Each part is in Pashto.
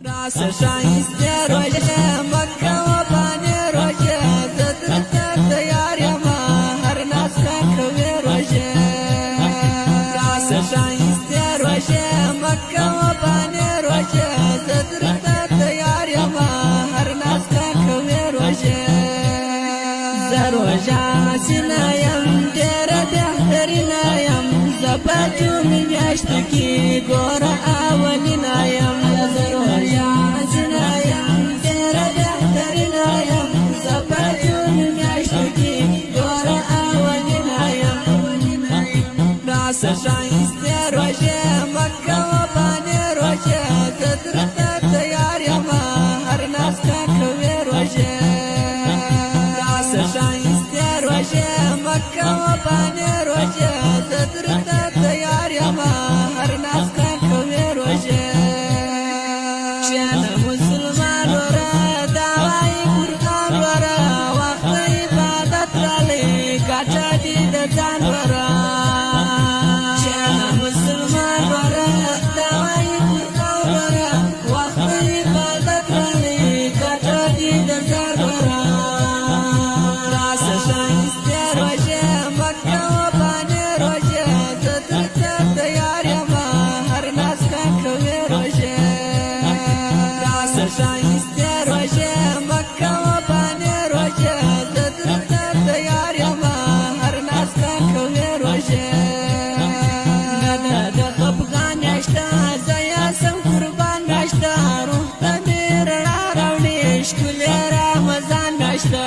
راس شایسته روژه مکه و بانی روژه زدرت تیار یما هر ناسکه کوی روژه راس شایسته روژه مکه و بانی روژه زدرت تیار یما هر ناسکه کوی روژه زروژه سینایم دیر بهترینایم زباتو میاشتکی گوره اولینایم شایسته روژه مکه و بانی روژه زدرت تیار یما هر ناسکه کوی روژه راس شایسته روژه مکه و بانی روژه زدرت تیار یما هر ناسکه کوی روژه شان مسلمان ورا دعوی قرآن ورا وقت عبادت رالی گاچا دی د ځان ورا شایسته روژه مکه و بانی روژه زدرت تیار یما هر ناسکه کوی روژه نده د خفګان میاشته زه یاسم قربان میاشته روح ته مې رڼا راوړي ښکلې رمضان میاشته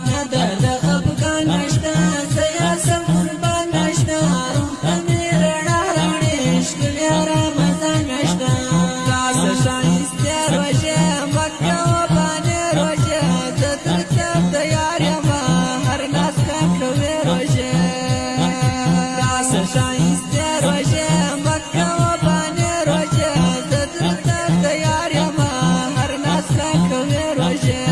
نده د خفګان میاشته زه یاسم قربان میاشته روح ته مې رڼا راوړي ښکلې رمضان میاشته شایسته روژه مکه و بانی روژه زدرت تیار یما هر ناسکه کوی روژه راس شایسته روژه مکه و بانی روژه زدرت تیار یما هر ناسکه کوی روژه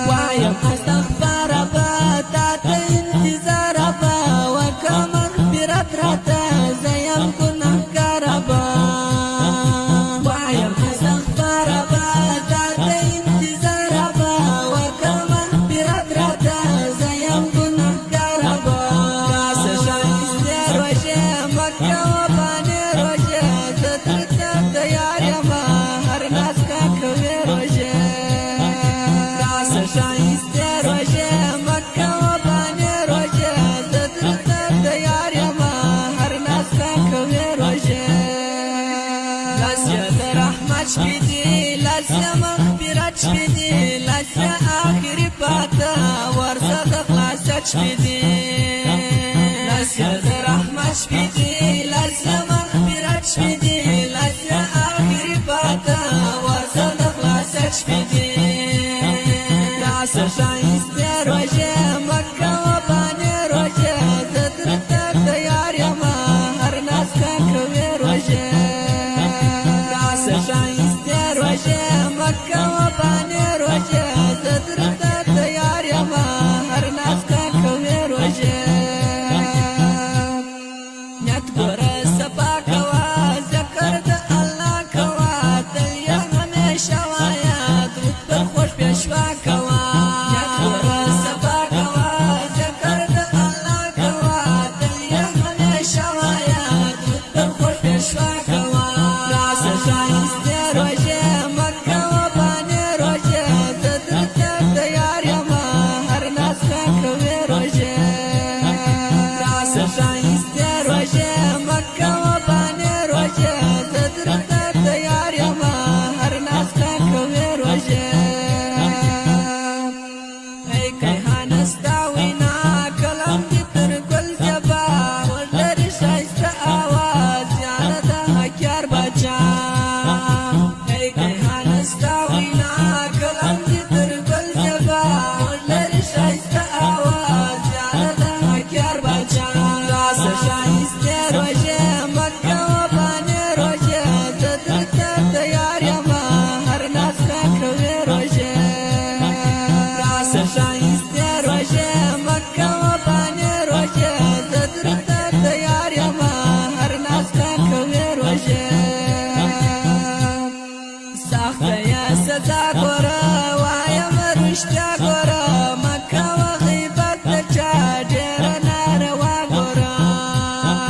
وایم استغفار با تاته انتظار با وکه مغفرت راته زیم ګنهګار با شایسته روژه مکه و بانی روژه زدرت تیار یما هر ناسکه کوی روژه لاسیا د رحمت شپې دي لاسیا مغفرت شپې دي لاسیا آخري پاته ورځه د خلاصت شپې دي لاسیا د رحمت شپې دي لاسیا مغفرت شپې دي لاسیا آخري پاته ورځه د خلاصت شپې دي شایسته روژه مکه و بانی روژه زدرت تیار یما هر ناسکه کوی روژه راس شایسته روژه مکه و بانی روژه زدرت تیار یما هر ناسکه کوی روژه نیت ګوره صفا کوه ذکر د الله کوه تل یې همیشه وایه درود پر خوږ پیشوا کوه شایسته روژه مکه و بانی روژه زدرت تیار یما هر ناسکه کوی روژه ای کیهان ستا وینا کلام دې تر ګل جبا ولري شایسته آواز یاره د حکیار بچا ای کیهان ستا وینا کلام دې تر ګل جبا ولري شایسته آواز یاره د حکیار بچا شایسته روژه مکه و بانی روژه زدرت تیار یما هر ناسکه کوی روژه راس شایسته روژه مکه و بانی روژه زدرت تیار یما هر ناسکه کوی روژه یا سزا ګوره وایم رښتیا ګوره